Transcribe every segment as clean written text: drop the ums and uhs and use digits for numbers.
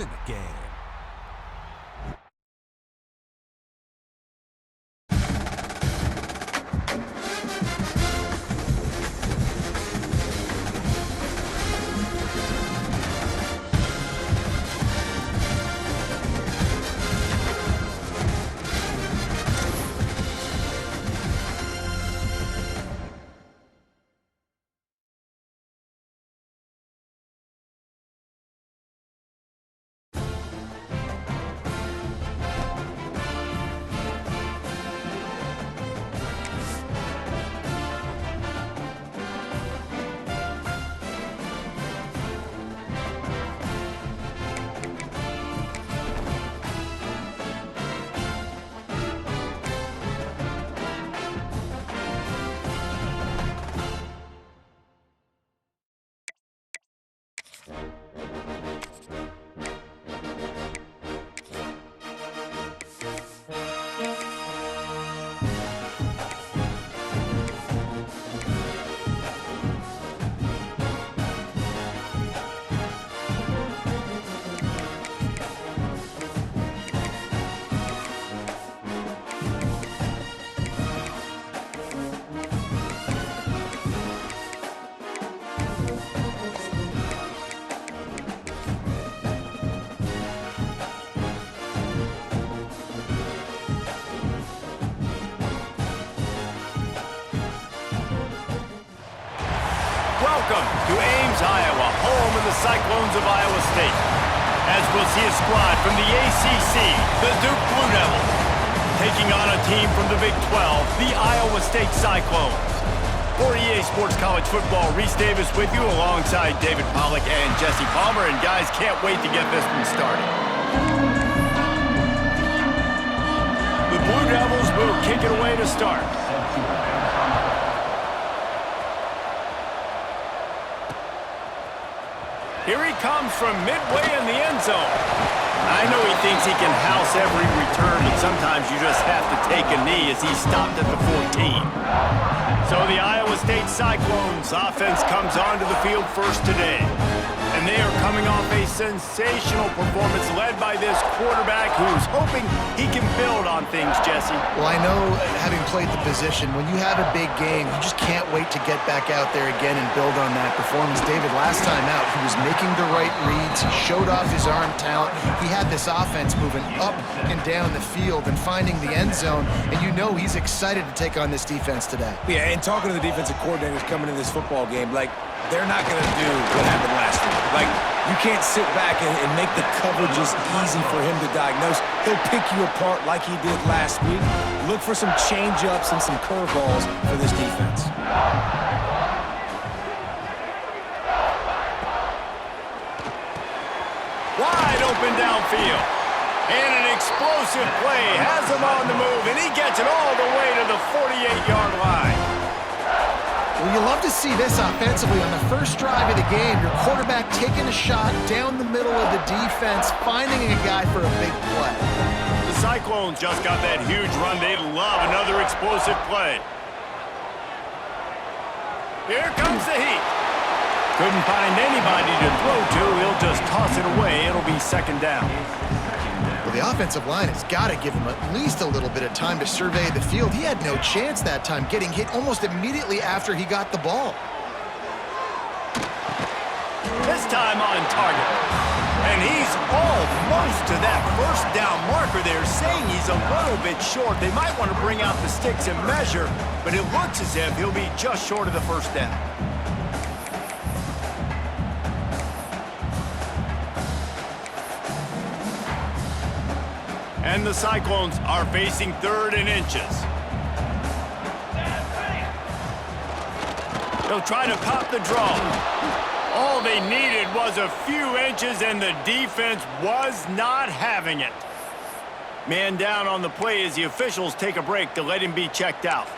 in the game. Welcome to Ames, Iowa, home of the Cyclones of Iowa State. As we'll see a squad from the ACC, the Duke Blue Devils, taking on a team from the Big 12, the Iowa State Cyclones. For EA Sports College Football, Reese Davis with you alongside David Pollack and Jesse Palmer. And guys, can't wait to get this one started. The Blue Devils will kick it away to start. Here he comes from midway in the end zone. I know he thinks he can house every return, but sometimes you just have to take a knee as he stopped at the 14. So the Iowa State Cyclones offense comes onto the field first today. And they are coming off a sensational performance led by this quarterback who's hoping he can build on things, Jesse. Well, I know, having played the position, when you have a big game, you just can't wait to get back out there again and build on that performance. David, last time out, he was making the right reads. He showed off his arm talent. He had this offense moving up and down the field and finding the end zone, and you know he's excited to take on this defense today. Yeah, and talking to the defensive coordinators coming into this football game, like, they're not going to do what happened last week. Like, you can't sit back and make the coverages easy for him to diagnose. He'll pick you apart like he did last week. Look for some change-ups and some curveballs for this defense. Wide open downfield. And an explosive play has him on the move, and he gets it all the way to the 48-yard line. Well, you love to see this offensively on the first drive of the game. Your quarterback taking a shot down the middle of the defense, finding a guy for a big play. The Cyclones just got that huge run. They'd love another explosive play. Here comes the heat. Couldn't find anybody to throw to. He'll just toss it away. It'll be second down. Well, the offensive line has got to give him at least a little bit of time to survey the field. He had no chance that time, getting hit almost immediately after he got the ball. This time on target. And he's almost to that first down marker there, saying he's a little bit short. They might want to bring out the sticks and measure, but it looks as if he'll be just short of the first down. And the Cyclones are facing 3rd and inches. They'll try to pop the draw. All they needed was a few inches, and the defense was not having it. Man down on the play as the officials take a break to let him be checked out.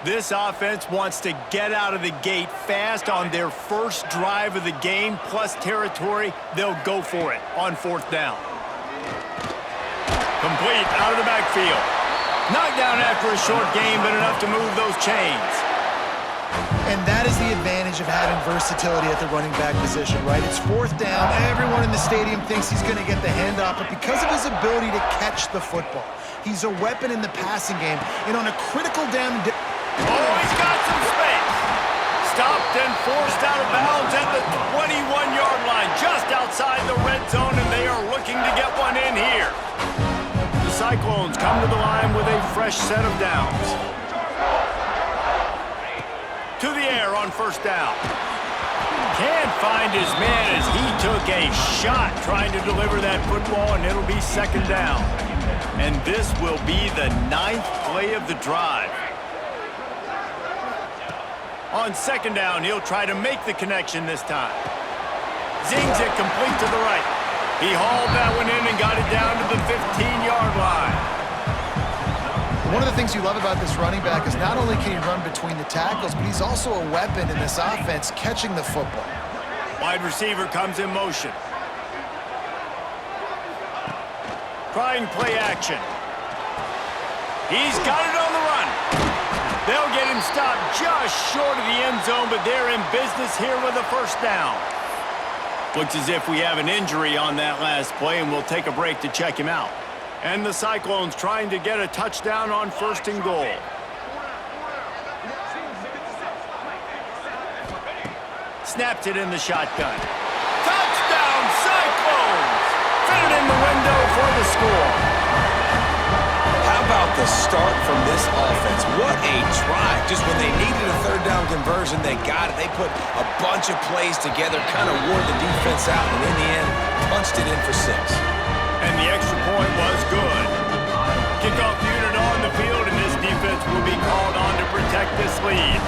This offense wants to get out of the gate fast on their first drive of the game, plus territory. They'll go for it on 4th down. Complete out of the backfield. Knocked down after a short game, but enough to move those chains. And that is the advantage of having versatility at the running back position, right? It's fourth down. Everyone in the stadium thinks he's going to get the handoff, but because of his ability to catch the football, he's a weapon in the passing game. And on a critical down... Oh, he's got some space. Stopped and forced out of bounds at the 21-yard line, just outside the red zone, and they are looking to get one in here. The Cyclones come to the line with a fresh set of downs. To the air on first down. Can't find his man as he took a shot trying to deliver that football, and it'll be second down. And this will be the 9th play of the drive. On second down, he'll try to make the connection this time. Zings it complete to the right. He hauled that one in and got it down to the 15-yard line. One of the things you love about this running back is not only can he run between the tackles, but he's also a weapon in this offense catching the football. Wide receiver comes in motion. Trying play action. He's got it on the run. They'll get him stopped just short of the end zone, but they're in business here with a first down. Looks as if we have an injury on that last play, and we'll take a break to check him out. And the Cyclones trying to get a touchdown on first and goal. Snapped it in the shotgun. Touchdown, Cyclones! Fit it in the window for the score. How about the start from this offense? What a drive. Just when they needed a third down conversion, they got it. They put a bunch of plays together, kind of wore the defense out, and in the end, punched it in for 6. And the extra point was good. Kickoff unit on the field, and this defense will be called on to protect this lead.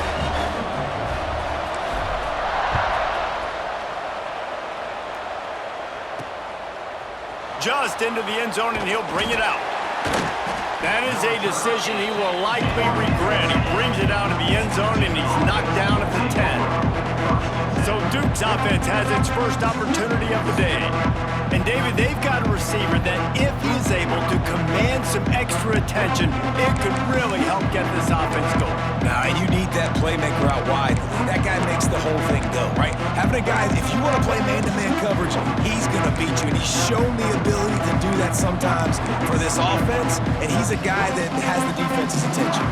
Just into the end zone, and he'll bring it out. That is a decision he will likely regret. He brings it out of the end zone, and he's knocked down at the 10. So Duke's offense has its first opportunity of the day. And David, they've got a receiver that if he's able to command some extra attention, it could really help get this offense going. Now, and you need that playmaker out wide. That guy makes the whole thing go, right? Having a guy, if you want to play man-to-man coverage, he's going to beat you. And he's shown the ability to do that sometimes for this offense, and he's a guy that has the defense's attention.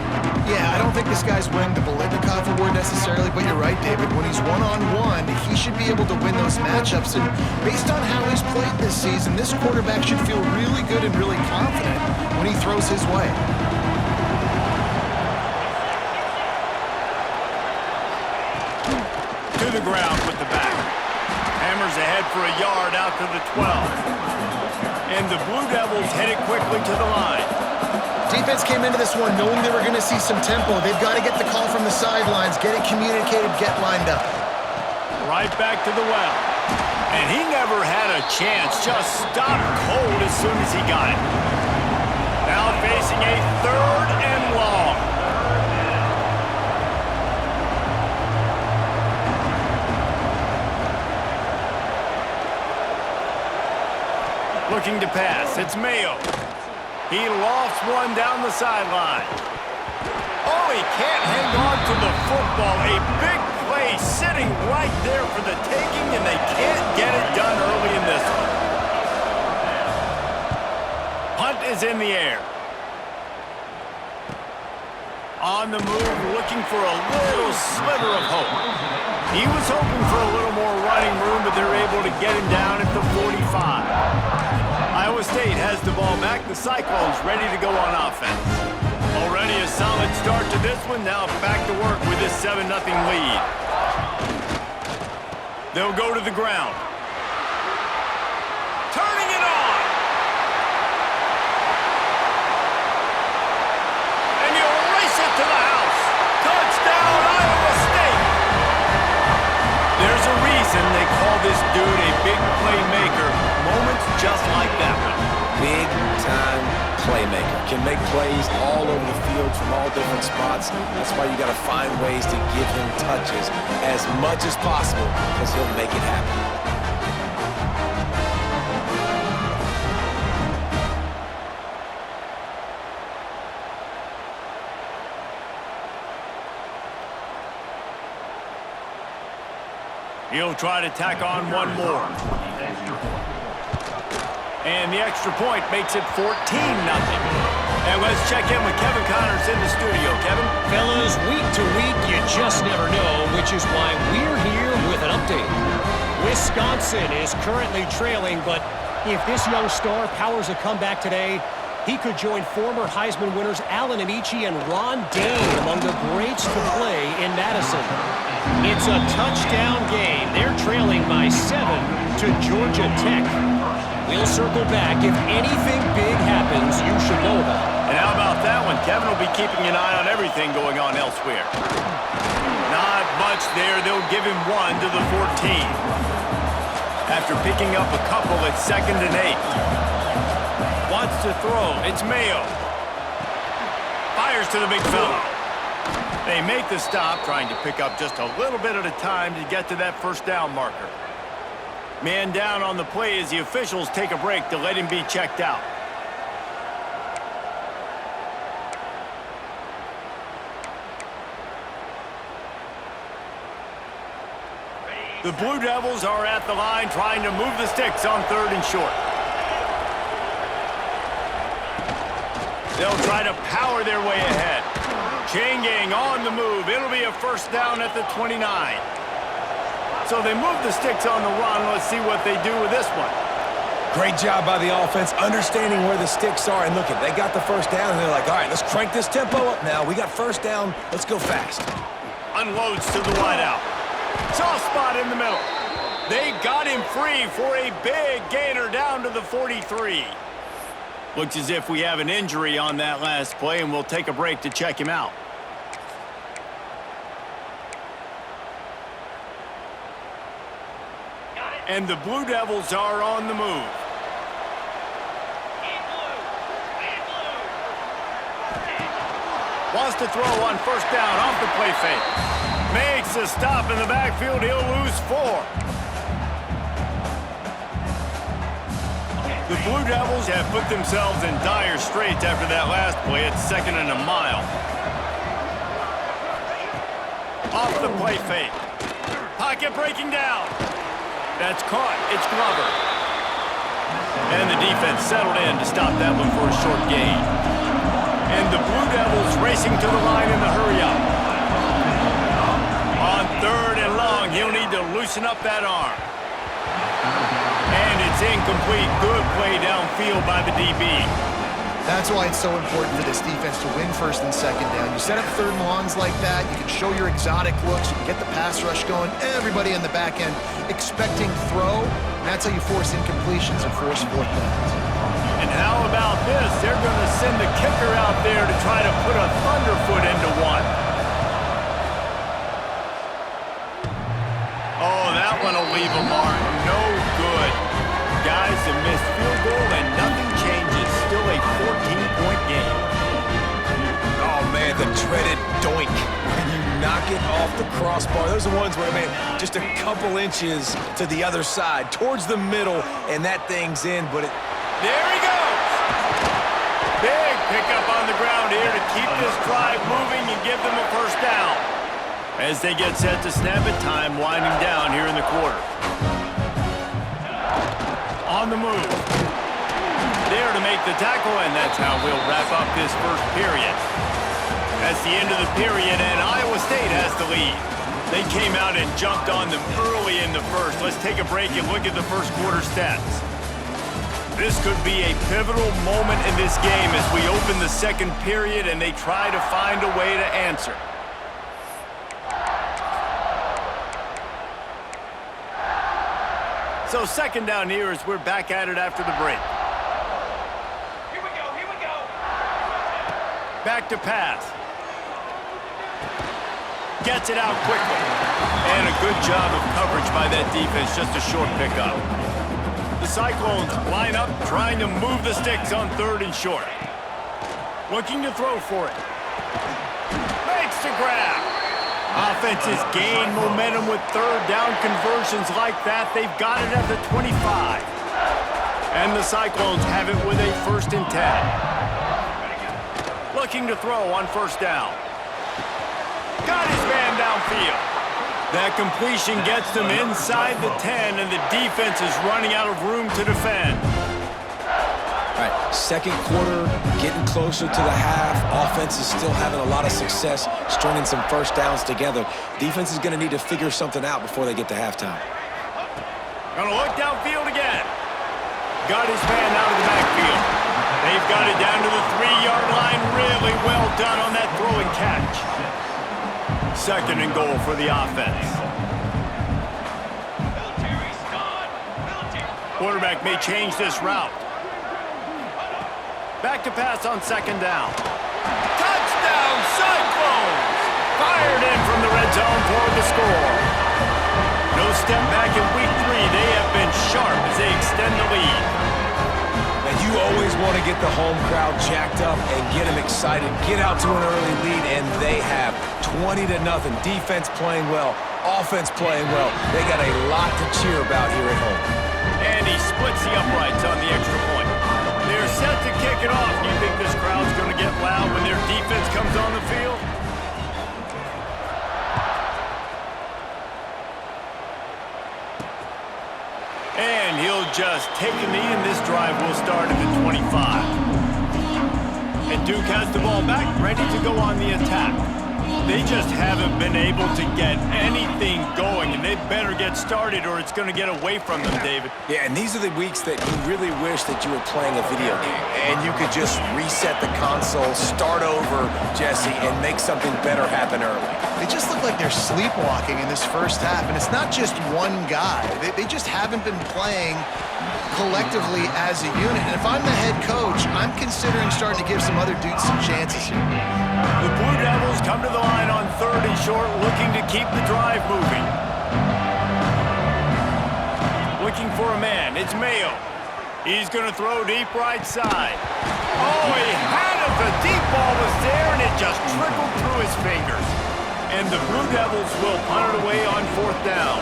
Yeah, I don't think this guy's winning the Biletnikoff Award necessarily, but you're right, David. When he's one-on-one, he should be able to win those matchups. And based on how he's played this season, this quarterback should feel really good and really confident when he throws his way. To the ground with the back. Hammers ahead for a yard out to the 12. And the Blue Devils headed quickly to the line. Defense came into this one knowing they were going to see some tempo. They've got to get the call from the sidelines, get it communicated, get lined up. Right back to the well. And he never had a chance, just stopped cold as soon as he got it. Now facing a 3rd and long. Looking to pass, it's Mayo. He lofts one down the sideline. Oh, he can't hang on to the football. A big play sitting right there for the taking, and they can't get it done early in this one. Punt is in the air. On the move, looking for a little sliver of hope. He was hoping for a little more running room, but they're able to get him down at the 45. Iowa State has the ball back. The Cyclones ready to go on offense. Already a solid start to this one. Now back to work with this 7-0 lead. They'll go to the ground. Turning it on. And he'll race it to the house. Touchdown, Iowa State. There's a reason they call this dude a big playmaker. Moments just like that one. Big-time playmaker. Can make plays all over the field from all different spots. That's why you got to find ways to give him touches as much as possible because he'll make it happen. He'll try to tack on one more. And the extra point makes it 14-0. And let's check in with Kevin Connors in the studio. Kevin? Fellas, week to week, you just never know, which is why we're here with an update. Wisconsin is currently trailing, but if this young star powers a comeback today, he could join former Heisman winners Allen Amici and Ron Dayne among the greats to play in Madison. It's a touchdown game. They're trailing by 7 to Georgia Tech. We'll circle back. If anything big happens, you should know about it. And how about that one? Kevin will be keeping an eye on everything going on elsewhere. Not much there. They'll give him 1 to the 14. After picking up a couple at 2nd and 8. Wants to throw. It's Mayo. Fires to the big fella. They make the stop, trying to pick up just a little bit at a time to get to that first down marker. Man down on the play as the officials take a break to let him be checked out. The Blue Devils are at the line trying to move the sticks on 3rd and short. They'll try to power their way ahead. Chain gang on the move. It'll be a first down at the 29. So they move the sticks on the run. Let's see what they do with this one. Great job by the offense, understanding where the sticks are. And look, they got the first down, and they're like, all right, let's crank this tempo up now. We got first down. Let's go fast. Unloads to the wideout. Soft spot in the middle. They got him free for a big gainer down to the 43. Looks as if we have an injury on that last play, and we'll take a break to check him out. And the Blue Devils are on the move. Wants to throw on first down off the play fake. Makes a stop in the backfield. He'll lose 4. The Blue Devils have put themselves in dire straits after that last play. It's 2nd and a mile. Off the play fake. Pocket breaking down. That's caught. It's Glover. And the defense settled in to stop that one for a short gain. And the Blue Devils racing to the line in the hurry-up. On 3rd and long, he'll need to loosen up that arm. And it's incomplete. Good play downfield by the DB. That's why it's so important for this defense to win 1st and 2nd down. You set up 3rd and longs like that, you can show your exotic looks, you can get the pass rush going, everybody on the back end expecting throw, and that's how you force incompletions and force 4th downs. And how about this? They're going to send the kicker out there to try to put a thunderfoot into one. Oh, that one will leave a mark. No good. Guys, a missed field goal and nothing changes. Still a 14-point game. Oh, man, the dreaded doink. When you knock it off the crossbar. Those are ones where, man, just a couple inches to the other side, towards the middle, and that thing's in, but it... There he goes. Big pickup on the ground here to keep this drive moving and give them a first down. As they get set to snap it, time winding down here in the quarter. On the move. There to make the tackle, and that's how we'll wrap up this first period. That's the end of the period, and Iowa State has the lead. They came out and jumped on them early in the first. Let's take a break and look at the first quarter stats. This could be a pivotal moment in this game as we open the second period and they try to find a way to answer. So 2nd down here as we're back at it after the break. Here we go. Back to pass. Gets it out quickly. And a good job of coverage by that defense, just a short pickup. The Cyclones line up, trying to move the sticks on 3rd and short. Looking to throw for it. Makes the grab. Offenses gain momentum with 3rd down conversions like that. They've got it at the 25. And the Cyclones have it with a 1st and 10. Looking to throw on 1st down. Got his man downfield. That completion gets them inside the 10, and the defense is running out of room to defend. All right, second quarter, getting closer to the half. Offense is still having a lot of success stringing some first downs together. Defense is going to need to figure something out before they get to halftime. Gonna look downfield again. Got his man out of the backfield. They've got it down to the 3-yard line. Really well done on that throw and catch. Second and goal for the offense. Quarterback may change this route. Back to pass on second down. Touchdown, Cyclones! Fired in from the red zone for the score. No step back in week 3. They have been sharp as they extend the lead. And you always want to get the home crowd jacked up and get them excited. Get out to an early lead, and they have 20-0. Defense playing well, offense playing well. They got a lot to cheer about here at home. And he splits the uprights on the extra point. They're set to kick it off. Do you think this crowd's going to get loud when their defense comes on the field? And he'll just take a knee, and this drive will start at the 25. And Duke has the ball back, ready to go on the attack. They just haven't been able to get anything going, and they better get started or it's going to get away from them, David. Yeah, and these are the weeks that you really wish that you were playing a video game and you could just reset the console, start over, Jesse, and make something better happen early. They just look like they're sleepwalking in this first half, and it's not just one guy. They just haven't been playing collectively as a unit. And if I'm the head coach, I'm considering starting to give some other dudes some chances here. The Blue Devils come to the line on 3rd and short, looking to keep the drive moving. Looking for a man. It's Mayo. He's going to throw deep right side. Oh, he had it. The deep ball was there, and it just trickled through his fingers. And the Blue Devils will punt it away on 4th down.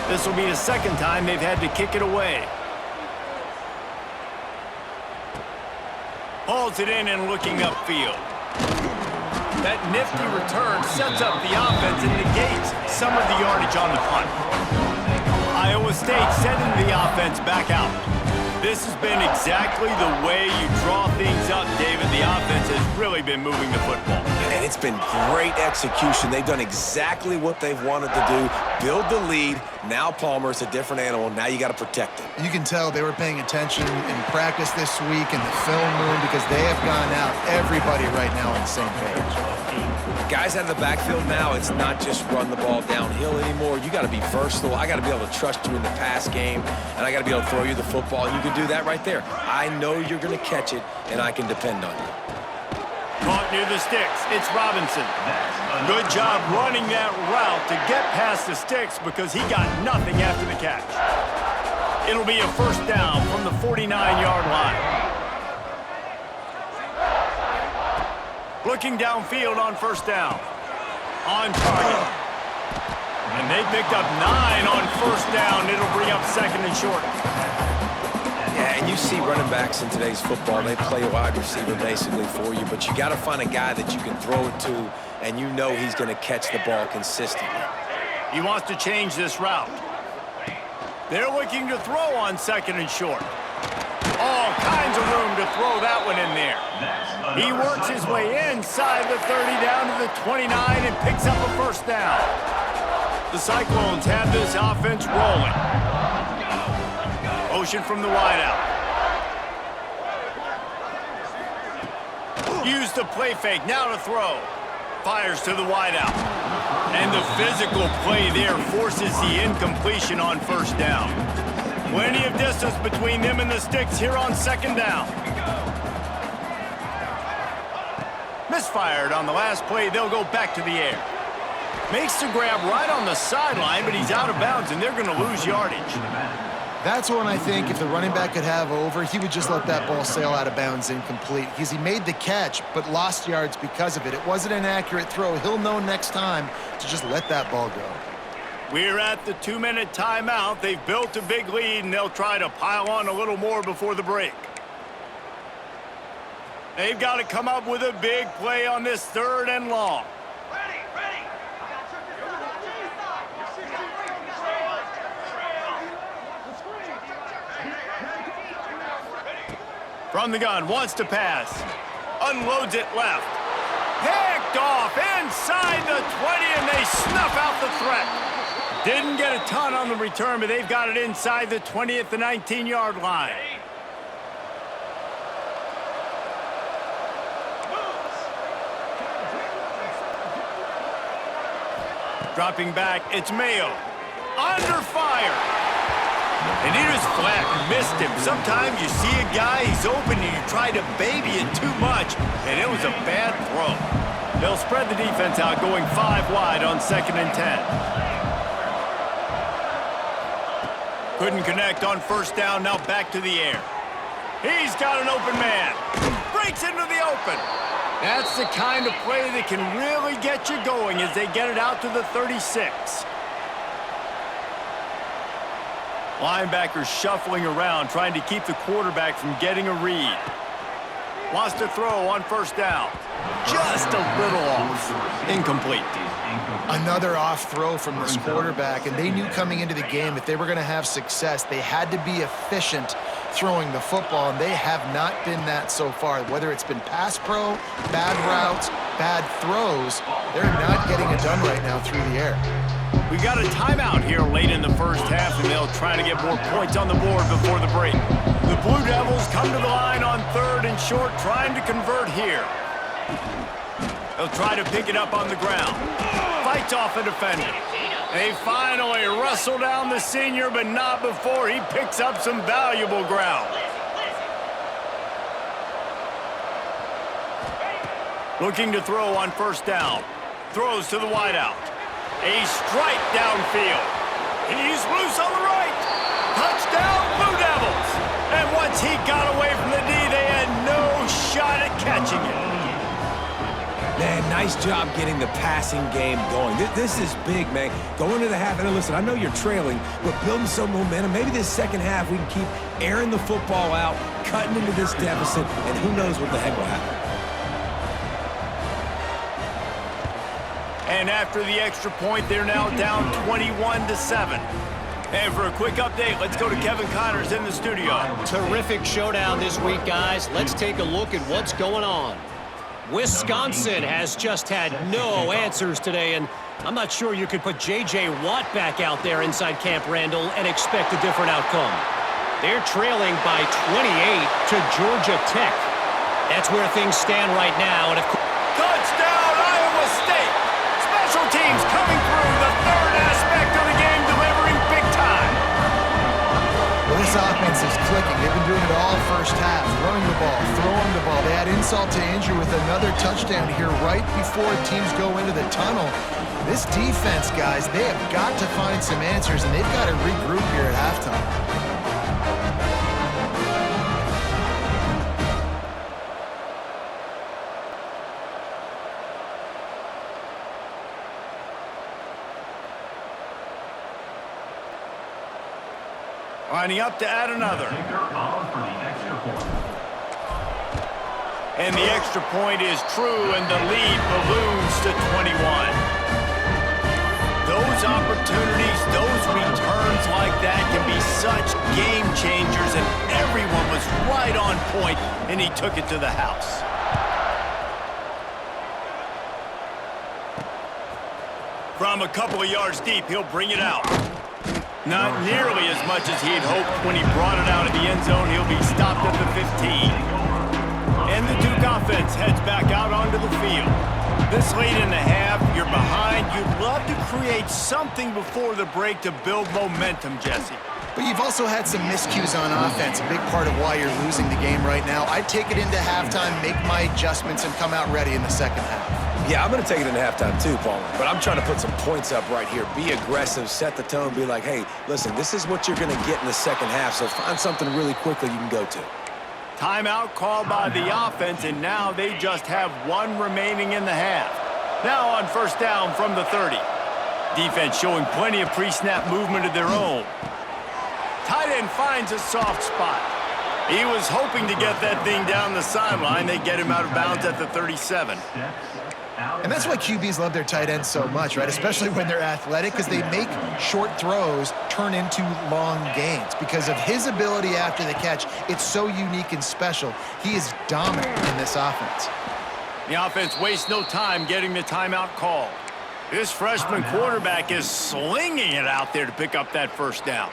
This will be the second time they've had to kick it away. Hauls it in and looking upfield. That nifty return sets up the offense and negates some of the yardage on the punt. Iowa State sending the offense back out. This has been exactly the way you draw things up, David. The offense has really been moving the football. And it's been great execution. They've done exactly what they've wanted to do. Build the lead. Now Palmer's a different animal. Now you got to protect him. You can tell they were paying attention in practice this week in the film room because they have gone out, everybody right now on the same page. Guys out of the backfield now, it's not just run the ball downhill anymore. You got to be versatile. I got to be able to trust you in the pass game, and I got to be able to throw you the football. And you can do that right there. I know you're going to catch it, and I can depend on you. Caught near the sticks. It's Robinson. Good job running that route to get past the sticks because he got nothing after the catch. It'll be a first down from the 49-yard line. Looking downfield on first down. On target. And they picked up 9 on first down. It'll bring up second and short. Yeah, and you see running backs in today's football, they play wide receiver basically for you, but you got to find a guy that you can throw it to, and you know he's going to catch the ball consistently. He wants to change this route. They're looking to throw on second and short. All kinds of room to throw that one in there. He works his way inside the 30 down to the 29 and picks up a first down. The Cyclones have this offense rolling. Motion from the wideout. Use the play fake, now to throw. Fires to the wideout. And the physical play there forces the incompletion on first down. Plenty of distance between them and the sticks here on second down. Misfired on the last play, they'll go back to the air. Makes the grab right on the sideline, but he's out of bounds, and they're going to lose yardage. That's one I think if the running back could have over, he would just let that ball sail out of bounds incomplete because he made the catch but lost yards because of it. It wasn't an accurate throw. He'll know next time to just let that ball go. We're at the 2-minute timeout. They've built a big lead, and they'll try to pile on a little more before the break. They've got to come up with a big play on this 3rd and long. From the gun, wants to pass. Unloads it left. Picked off inside the 20, and they snuff out the threat. Didn't get a ton on the return, but they've got it inside the 20 at the 19-yard line. Dropping back, it's Mayo. Under fire. And he just flat missed him. Sometimes you see a guy, he's open, and you try to baby it too much, and it was a bad throw. They'll spread the defense out, going 5 wide on 2nd and 10. Couldn't connect on 1st down, now back to the air. He's got an open man. Breaks into the open. That's the kind of play that can really get you going as they get it out to the 36. Linebackers shuffling around, trying to keep the quarterback from getting a read. Wants to throw on 1st down. Just a little off. Incomplete. Another off throw from this quarterback, and they knew coming into the game if they were going to have success, they had to be efficient throwing the football, and they have not been that so far. Whether it's been pass pro, bad routes, bad throws, they're not getting it done right now through the air. We got a timeout here late in the 1st half, and they'll try to get more points on the board before the break. The Blue Devils come to the line on 3rd and short, trying to convert here. They'll try to pick it up on the ground. Fights off a defender. They finally wrestle down the senior, but not before he picks up some valuable ground. Looking to throw on 1st down. Throws to the wideout. A strike downfield. He's loose on the right. Touchdown, Blue Devils. And once he got away from the D, they had no shot at catching it. Man, nice job getting the passing game going. This is big, man. Going to the half, and listen, I know you're trailing, but building some momentum. Maybe this 2nd half we can keep airing the football out, cutting into this deficit, and who knows what the heck will happen. And after the extra point, they're now down 21-7. And for a quick update, let's go to Kevin Connors in the studio. Terrific showdown this week, guys. Let's take a look at what's going on. Wisconsin has just had no answers today, and I'm not sure you could put J.J. Watt back out there inside Camp Randall and expect a different outcome. They're trailing by 28 to Georgia Tech. That's where things stand right now. And if Touchdown, Iowa State! Special teams coming through, the 3rd aspect of the game, delivering big time. Well, this offense is clicking. They've been doing it all 1st half, running the ball, throwing the ball. They had insult to injury with another touchdown here right before teams go into the tunnel. This defense, guys, they have got to find some answers, and they've got to regroup here at halftime. Lining up to add another. And the extra point is true, and the lead balloons to 21. Those opportunities, those returns like that can be such game changers, and everyone was right on point, and he took it to the house. From a couple of yards deep, he'll bring it out. Not nearly as much as he had hoped when he brought it out of the end zone. He'll be stopped at the 15. And the Duke offense heads back out onto the field. This late in the half, you're behind. You'd love to create something before the break to build momentum, Jesse. But you've also had some miscues on offense, a big part of why you're losing the game right now. I'd take it into halftime, make my adjustments, and come out ready in the 2nd half. Yeah, I'm going to take it into halftime too, Paul. But I'm trying to put some points up right here. Be aggressive, set the tone, be like, hey, listen, this is what you're going to get in the 2nd half, so find something really quickly you can go to. Timeout called by the offense, and now they just have 1 remaining in the half. Now on 1st down from the 30. Defense showing plenty of pre-snap movement of their own. Tight end finds a soft spot. He was hoping to get that thing down the sideline. They get him out of bounds at the 37. And that's why QBs love their tight ends so much, right? Especially when they're athletic, because they make short throws turn into long gains. Because of his ability after the catch, it's so unique and special. He is dominant in this offense. The offense wastes no time getting the timeout call. This freshman quarterback is slinging it out there to pick up that first down.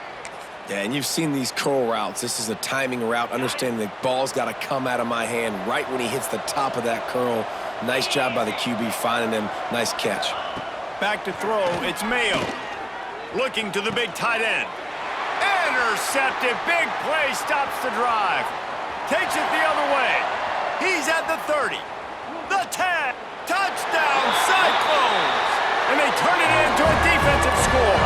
Yeah, and you've seen these curl routes. This is a timing route, understanding the ball's got to come out of my hand right when he hits the top of that curl. Nice job by the QB finding him. Nice catch. Back to throw, it's Mayo. Looking to the big tight end. Intercepted, big play, stops the drive. Takes it the other way. He's at the 30, the 10, touchdown, Cyclones! And they turn it into a defensive score.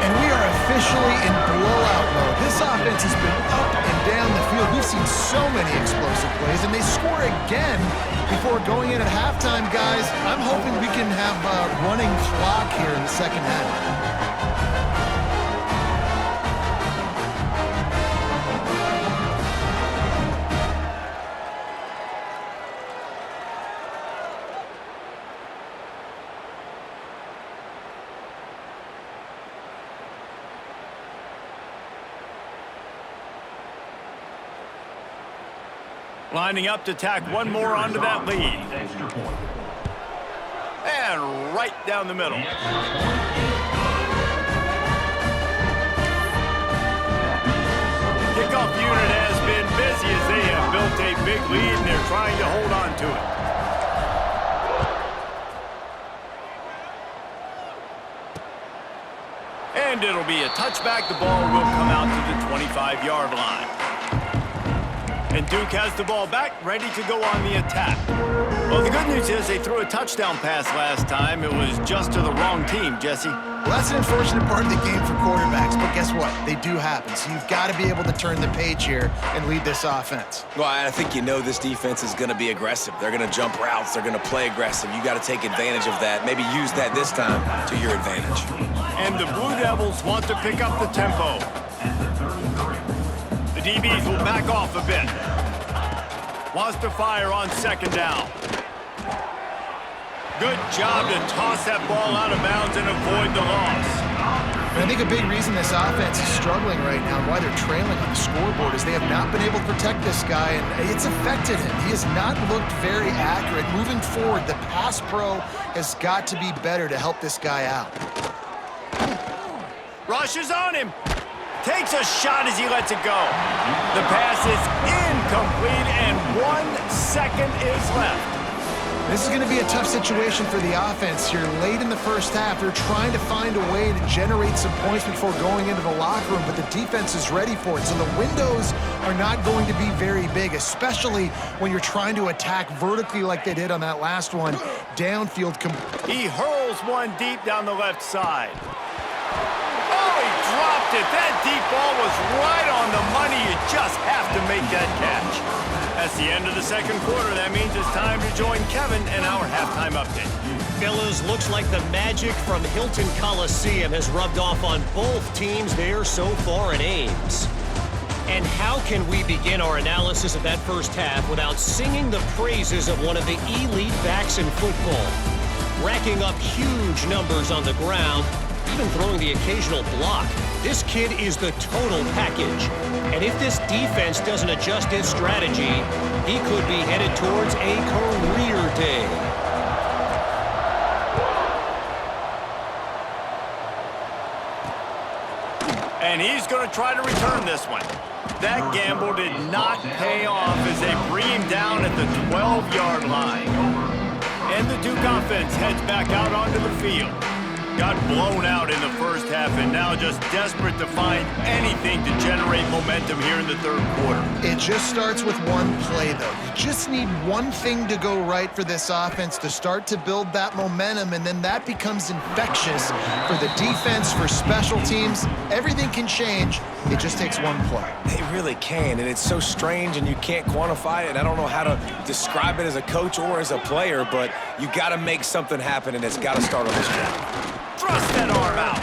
And we are officially in blowout mode. This offense has been up and down the field. We've seen so many explosive plays, and they score again before going in at halftime, guys. I'm hoping we can have a running clock here in the second half. Lining up to tack one more onto that lead. And right down the middle. Kickoff unit has been busy as they have built a big lead and they're trying to hold on to it. And it'll be a touchback. The ball will come out to the 25-yard line. And Duke has the ball back, ready to go on the attack. Well, the good news is they threw a touchdown pass last time. It was just to the wrong team, Jesse. Well, that's an unfortunate part of the game for quarterbacks, but guess what? They do happen. So you've got to be able to turn the page here and lead this offense. Well, I think you know this defense is going to be aggressive. They're going to jump routes. They're going to play aggressive. You got to take advantage of that. Maybe use that this time to your advantage. And the Blue Devils want to pick up the tempo. The DBs will back off a bit. Wants to fire on second down. Good job to toss that ball out of bounds and avoid the loss. And I think a big reason this offense is struggling right now and why they're trailing on the scoreboard is they have not been able to protect this guy, and it's affected him. He has not looked very accurate. Moving forward, the pass pro has got to be better to help this guy out. Rushes on him. Takes a shot as he lets it go. The pass is incomplete, and 1 second is left. This is going to be a tough situation for the offense here. Late in the first half, they're trying to find a way to generate some points before going into the locker room, but the defense is ready for it. So the windows are not going to be very big, especially when you're trying to attack vertically like they did on that last one. Downfield. He hurls one deep down the left side. Oh, he dropped it. That deep ball was right on the money. You just have to make that catch. That's the end of the second quarter. That means it's time to join Kevin in our halftime update. Fellas, looks like the magic from Hilton Coliseum has rubbed off on both teams there so far in Ames. And how can we begin our analysis of that first half without singing the praises of one of the elite backs in football? Racking up huge numbers on the ground, even throwing the occasional block. This kid is the total package. And if this defense doesn't adjust its strategy, he could be headed towards a career day. And he's going to try to return this one. That gamble did not pay off as they bring him down at the 12-yard line. And the Duke offense heads back out onto the field. Got blown out in the first half and now just desperate to find anything to generate momentum here in the third quarter. It just starts with one play, though. You just need one thing to go right for this offense to start to build that momentum, and then that becomes infectious for the defense, for special teams. Everything can change. It just takes one play. They really can, and it's so strange, and you can't quantify it. I don't know how to describe it as a coach or as a player, but you got to make something happen, and it's got to start on this drive. Thrust that arm out.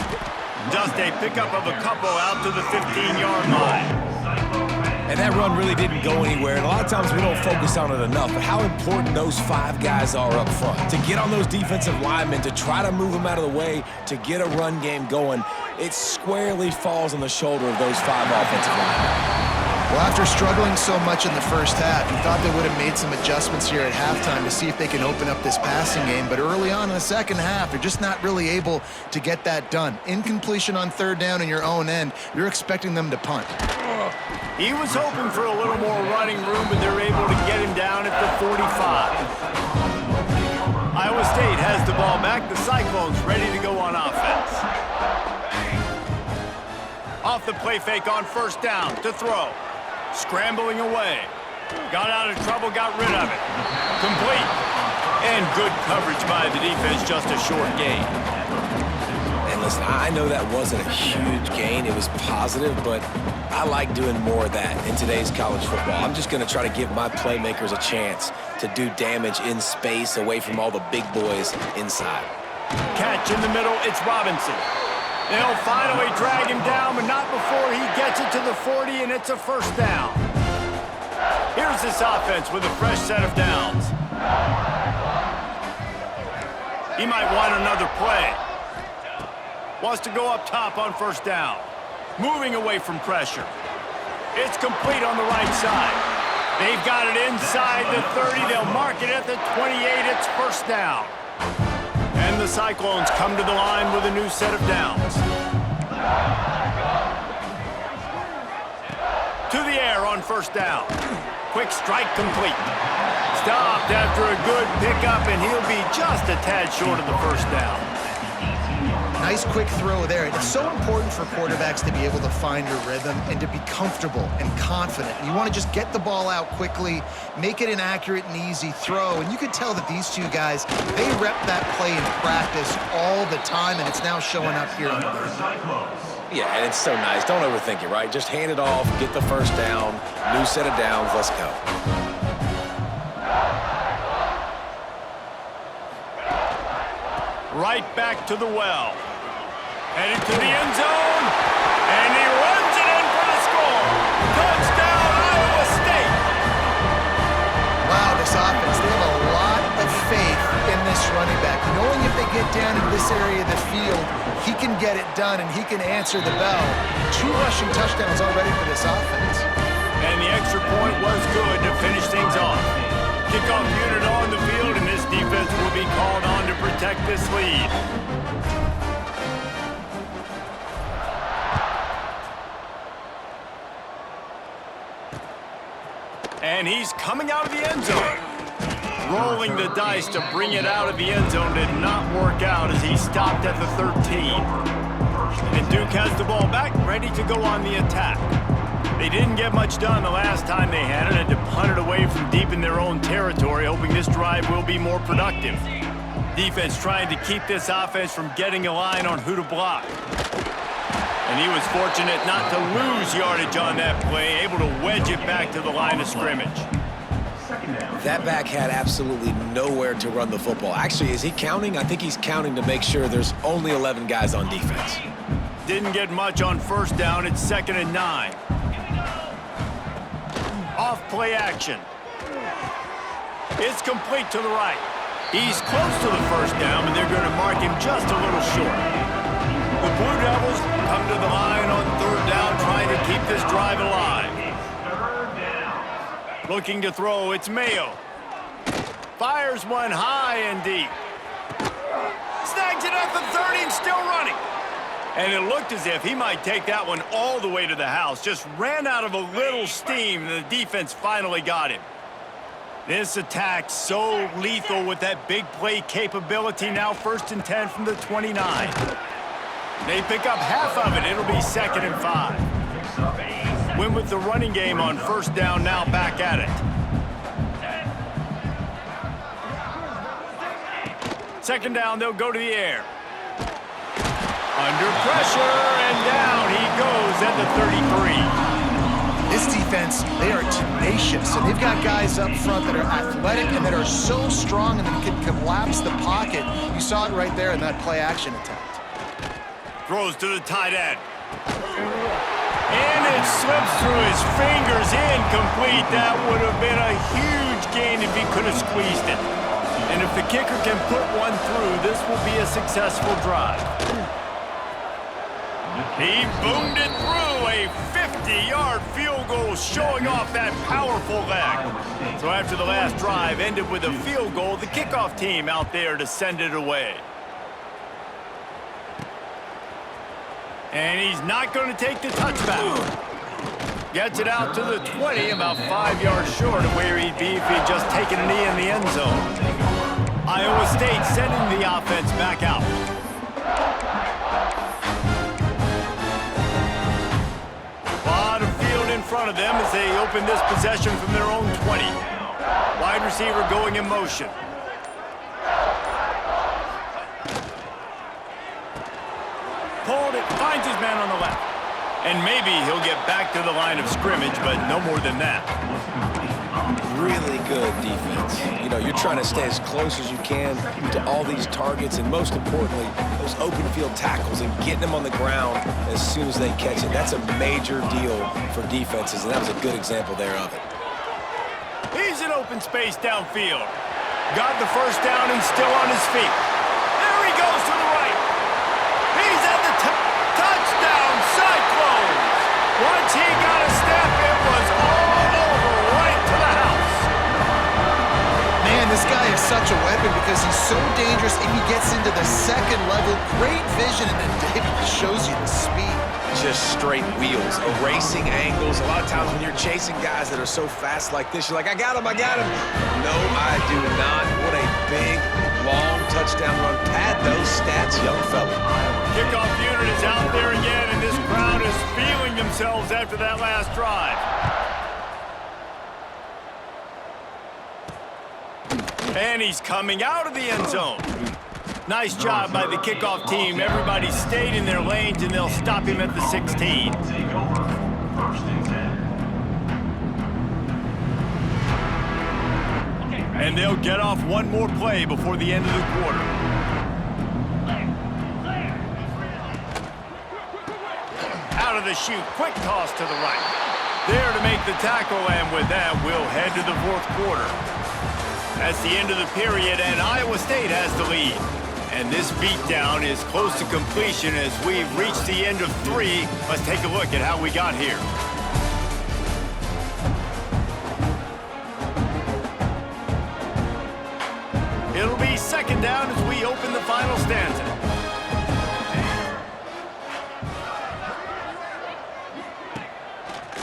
Just a pickup of a couple out to the 15-yard line. And that run really didn't go anywhere. And a lot of times we don't focus on it enough, but how important those 5 guys are up front. To get on those defensive linemen, to try to move them out of the way, to get a run game going, it squarely falls on the shoulder of those 5 offensive linemen. Well, after struggling so much in the first half, you thought they would have made some adjustments here at halftime to see if they can open up this passing game. But early on in the second half, they're just not really able to get that done. Incompletion on third down in your own end, you're expecting them to punt. He was hoping for a little more running room, but they're able to get him down at the 45. Iowa State has the ball back. The Cyclones ready to go on offense. Off the play fake on first down to throw. Scrambling away. Got out of trouble, got rid of it. Complete. And good coverage by the defense, just a short gain. And listen, I know that wasn't a huge gain. It was positive, but I like doing more of that in today's college football. I'm just going to try to give my playmakers a chance to do damage in space away from all the big boys inside. Catch in the middle, it's Robinson. They'll finally drag him down, but not before he gets it to the 40, and it's a first down. Here's this offense with a fresh set of downs. He might want another play. Wants to go up top on first down. Moving away from pressure. It's complete on the right side. They've got it inside the 30. They'll mark it at the 28. It's first down. And the Cyclones come to the line with a new set of downs. To the air on first down. Quick strike complete. Stopped after a good pickup, and he'll be just a tad short of the first down. Nice quick throw there. It's so important for quarterbacks to be able to find your rhythm and to be comfortable and confident. You want to just get the ball out quickly, make it an accurate and easy throw. And you could tell that these 2 guys, they rep that play in practice all the time, and it's now showing up here on the field. Yeah, and it's so nice. Don't overthink it, right? Just hand it off, get the first down, new set of downs, let's go. Right back to the well. Headed to the end zone, and he runs it in for the score. Touchdown, Iowa State. Wow, this offense, they have a lot of faith in this running back. Knowing if they get down in this area of the field, he can get it done and he can answer the bell. 2 rushing touchdowns already for this offense. And the extra point was good to finish things off. Kickoff unit on the field, and this defense will be called on to protect this lead. And he's coming out of the end zone. Rolling the dice to bring it out of the end zone did not work out as he stopped at the 13. And Duke has the ball back, ready to go on the attack. They didn't get much done the last time they had it, and to punt it away from deep in their own territory, hoping this drive will be more productive. Defense trying to keep this offense from getting a line on who to block. And he was fortunate not to lose yardage on that play, able to wedge it back to the line of scrimmage. That back had absolutely nowhere to run the football. Actually, is he counting? I think he's counting to make sure there's only 11 guys on defense. Didn't get much on first down. It's 2nd and 9. Off play action. It's complete to the right. He's close to the first down, but they're going to mark him just a little short. The Blue Devils come to the line on third down, trying to keep this drive alive. Looking to throw, it's Mayo. Fires one high and deep. Snags it at the 30 and still running. And it looked as if he might take that one all the way to the house. Just ran out of a little steam, and the defense finally got him. This attack so lethal with that big play capability. Now 1st and 10 from the 29. They pick up half of it. It'll be 2nd and 5. Win with the running game on first down, now back at it. 2nd down, they'll go to the air. Under pressure, and down he goes at the 33. This defense, they are tenacious, and they've got guys up front that are athletic and that are so strong and that can collapse the pocket. You saw it right there in that play-action attempt. Throws to the tight end. And it slips through his fingers, incomplete. That would have been a huge gain if he could have squeezed it. And if the kicker can put one through, this will be a successful drive. He boomed it through, a 50-yard field goal showing off that powerful leg. So after the last drive ended with a field goal, the kickoff team out there to send it away. And he's not going to take the touchback. Gets it out to the 20, about 5 yards short of where he'd be if he'd just taken a knee in the end zone. Iowa State sending the offense back out. A lot of field in front of them as they open this possession from their own 20. Wide receiver going in motion. Pulled it, finds his man on the left. And maybe he'll get back to the line of scrimmage, but no more than that. Really good defense. You know, you're trying to stay as close as you can to all these targets, and most importantly, those open field tackles and getting them on the ground as soon as they catch it. That's a major deal for defenses, and that was a good example there of it. He's in open space downfield. Got the first down and still on his feet. There he goes to the right. He's at the touchdown, Cyclones. Once he got a step, it was all over, right to the house. Man, this guy is such a weapon because he's so dangerous if he gets into the second level. Great vision, and then David shows you the speed. Just straight wheels, erasing angles. A lot of times when you're chasing guys that are so fast like this, you're like, I got him, I got him. No, I do not. What a big, long touchdown run. Pad those stats, young fella. Kickoff unit is out there again, and this crowd is feeling themselves after that last drive. And he's coming out of the end zone. Nice job by the kickoff team. Everybody stayed in their lanes, and they'll stop him at the 16. And they'll get off one more play before the end of the quarter. Out of the chute, quick toss to the right. There to make the tackle, and with that, we'll head to the fourth quarter. That's the end of the period, and Iowa State has the lead. And this beatdown is close to completion as we've reached the end of 3. Let's take a look at how we got here. It'll be second down as we open the final stanza.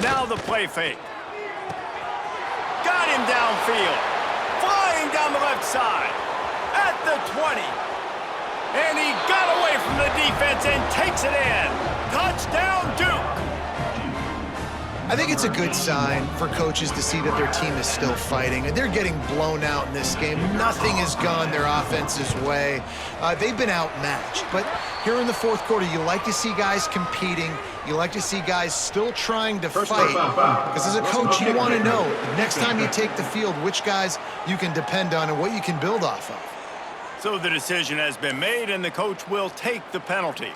Now the play fake. Got him downfield. Flying down the left side. At the 20. And he got away from the defense and takes it in. Touchdown, Duke. I think it's a good sign for coaches to see that their team is still fighting. And they're getting blown out in this game. Nothing has gone their offense's way. They've been outmatched. But here in the fourth quarter, you like to see guys competing. You like to see guys still trying to fight. Because as a coach, you want to know, next time you take the field, which guys you can depend on and what you can build off of. So the decision has been made, and the coach will take the penalty.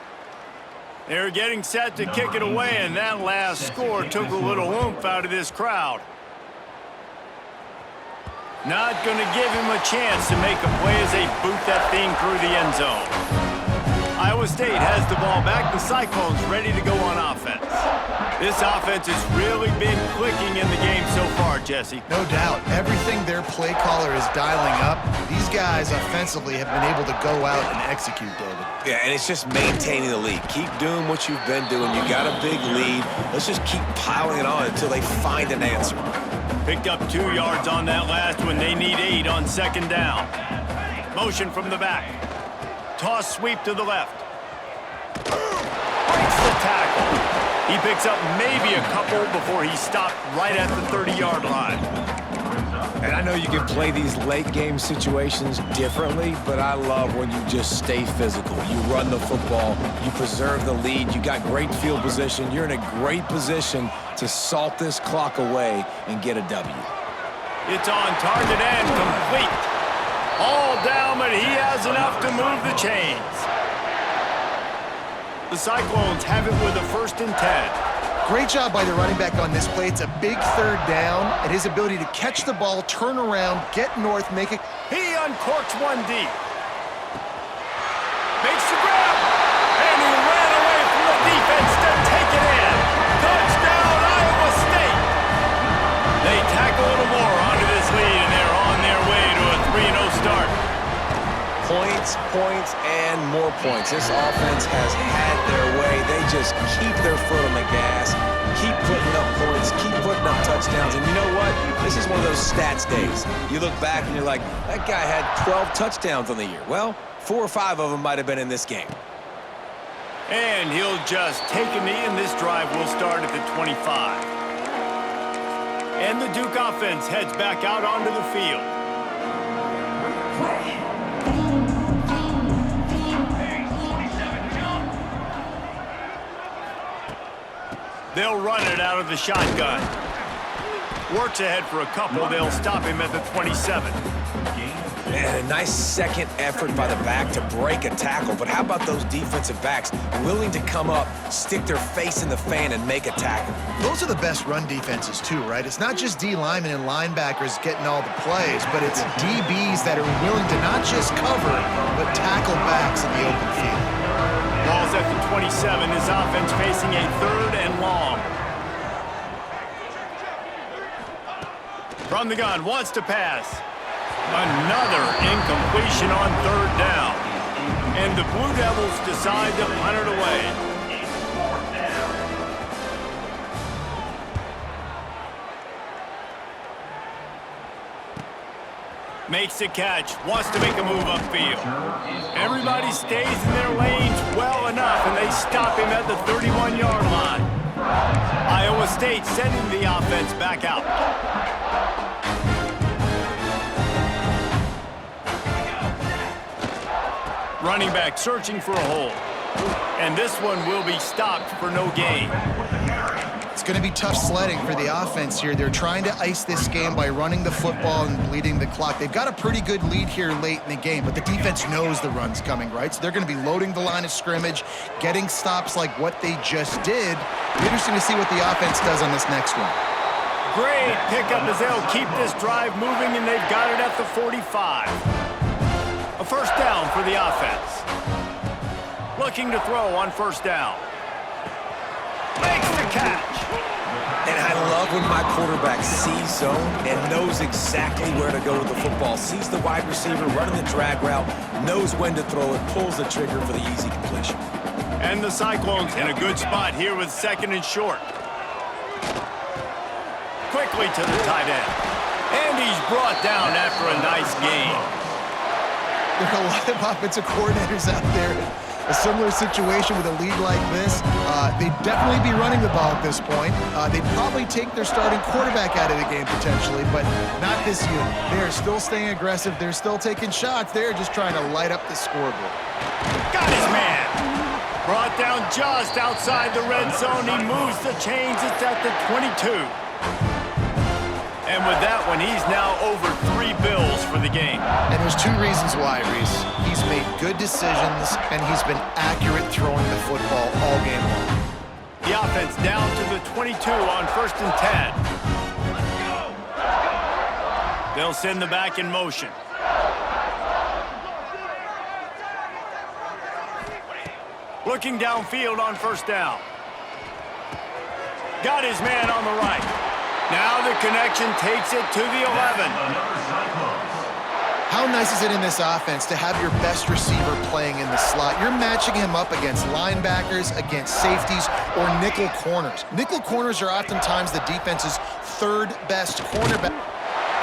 They're getting set to kick it away, and that last score took a little oomph out of this crowd. Not going to give him a chance to make a play as they boot that thing through the end zone. Iowa State has the ball back. The Cyclones ready to go on offense. This offense has really been clicking in the game so far, Jesse. No doubt. Everything their play caller is dialing up, these guys offensively have been able to go out and execute, David. Yeah, and it's just maintaining the lead. Keep doing what you've been doing. You got a big lead. Let's just keep piling it on until they find an answer. Picked up 2 yards on that last one. They need 8 on second down. Motion from the back. Toss sweep to the left. Breaks the tackle. He picks up maybe a couple before he stopped right at the 30-yard line. And I know you can play these late game situations differently, but I love when you just stay physical. You run the football, you preserve the lead, you got great field position. You're in a great position to salt this clock away and get a W. It's on target and complete. All down, but he has enough to move the chains. The Cyclones have it with a 1st and 10. Great job by the running back on this play. It's a big third down, and his ability to catch the ball, turn around, get north, make it. He uncorks one deep. Makes the grab. And he ran away from the defense to take it in. Touchdown, Iowa State. They tack a little more onto this lead, and they're on their way to a 3-0 start. Points, points, and more points. This offense has had their way. They just keep their foot on the gas, keep putting up points, keep putting up touchdowns. And you know what? This is one of those stats days. You look back and you're like, that guy had 12 touchdowns on the year. Well, 4 or 5 of them might have been in this game. And he'll just take a knee, and this drive will start at the 25. And the Duke offense heads back out onto the field. They'll run it out of the shotgun. Works ahead for a couple. They'll stop him at the 27. And a nice second effort by the back to break a tackle. But how about those defensive backs willing to come up, stick their face in the fan, and make a tackle? Those are the best run defenses too, right? It's not just D linemen and linebackers getting all the plays, but it's DBs that are willing to not just cover, but tackle backs in the open field. Ball's at the 27. His offense facing a 3rd and long. From the gun, wants to pass. Another incompletion on 3rd down. And the Blue Devils decide to punt it away. Makes the catch, wants to make a move upfield. Everybody stays in their lanes well enough, and they stop him at the 31-yard line. Iowa State sending the offense back out. Running back searching for a hole. And this one will be stopped for no gain. It's going to be tough sledding for the offense here. They're trying to ice this game by running the football and bleeding the clock. They've got a pretty good lead here late in the game, but the defense knows the run's coming, right? So they're going to be loading the line of scrimmage, getting stops like what they just did. It'll be interesting to see what the offense does on this next one. Great pickup as they'll keep this drive moving, and they've got it at the 45. A 1st down for the offense. Looking to throw on 1st down. Makes the catch. And I love when my quarterback sees zone and knows exactly where to go with the football. Sees the wide receiver running the drag route, knows when to throw it, pulls the trigger for the easy completion. And the Cyclones in a good spot here with 2nd and short. Quickly to the tight end. And he's brought down after a nice gain. There are a lot of offensive coordinators out there in a similar situation with a lead like this. They'd definitely be running the ball at this point. They'd probably take their starting quarterback out of the game potentially, but not this unit. They're still staying aggressive. They're still taking shots. They're just trying to light up the scoreboard. Got his man. Brought down just outside the red zone. He moves the chains. It's at the 22. And with that one, he's now over 3 bills for the game. And there's 2 reasons why, Reese. He's made good decisions, and he's been accurate throwing the football all game long. The offense down to the 22 on 1st and 10. They'll send the back in motion. Looking downfield on 1st down. Got his man on the right. Now the connection takes it to the 11. How nice is it in this offense to have your best receiver playing in the slot? You're matching him up against linebackers, against safeties, or nickel corners. Nickel corners are oftentimes the defense's 3rd best cornerback.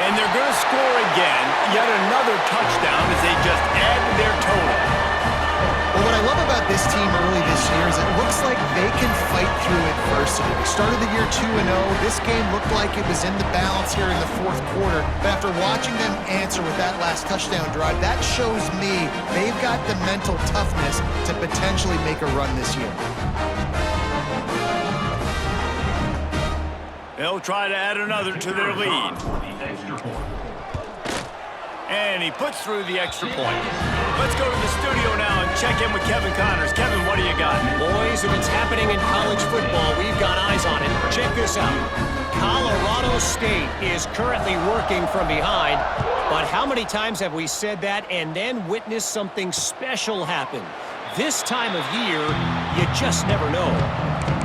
And they're going to score again, yet another touchdown as they just add to their total. Well, what I love about this team early this year is it looks like they can fight through adversity. They started the year 2-0. This game looked like it was in the balance here in the 4th quarter. But after watching them answer with that last touchdown drive, that shows me they've got the mental toughness to potentially make a run this year. They'll try to add another to their lead. And he puts through the extra point. Let's go to the studio now and check in with Kevin Connors. Kevin, what do you got? Boys, if it's happening in college football, we've got eyes on it. Check this out. Colorado State is currently working from behind, but how many times have we said that and then witnessed something special happen? This time of year, you just never know.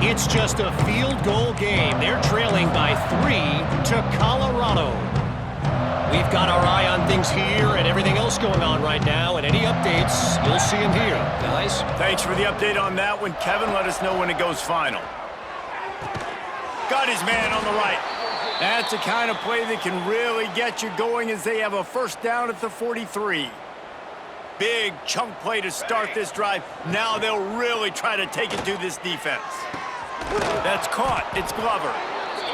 It's just a field goal game. They're trailing by 3 to Colorado. We've got our eye on things here and everything else going on right now, and any updates, you'll see them here. Guys? Thanks for the update on that one. Kevin, let us know when it goes final. Got his man on the right. That's the kind of play that can really get you going as they have a first down at the 43. Big chunk play to start this drive. Now they'll really try to take it to this defense. That's caught. It's Glover.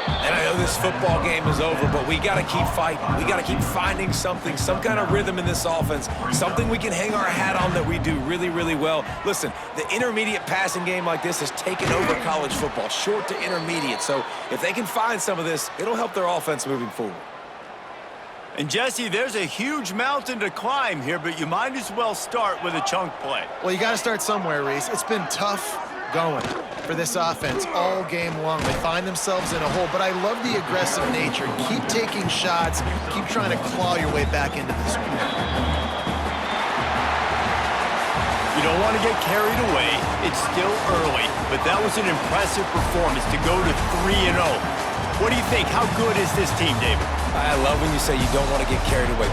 And I know this football game is over, but we got to keep fighting. We got to keep finding something, some kind of rhythm in this offense, something we can hang our hat on that we do really, really well. Listen, the intermediate passing game like this has taken over college football, short to intermediate. So if they can find some of this, it'll help their offense moving forward. And Jesse, there's a huge mountain to climb here, but you might as well start with a chunk play. Well, you got to start somewhere, Reese. It's been tough going for this offense all game long. They find themselves in a hole, but I love the aggressive nature. Keep taking shots. Keep trying to claw your way back into this one. You don't want to get carried away. It's still early, but that was an impressive performance to go to 3-0. What do you think? How good is this team, David? I love when you say you don't want to get carried away.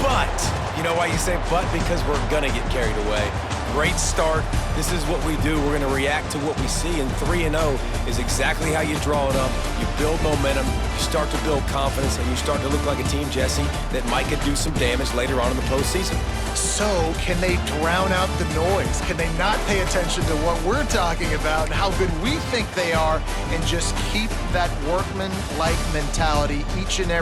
But, you know why you say but? Because we're going to get carried away. Great start. This is what we do. We're going to react to what we see, and 3-0 is exactly how you draw it up. You build momentum, you start to build confidence, and you start to look like a team, Jesse, that might could do some damage later on in the postseason. So, can they drown out the noise? Can they not pay attention to what we're talking about and how good we think they are and just keep that workman-like mentality each and every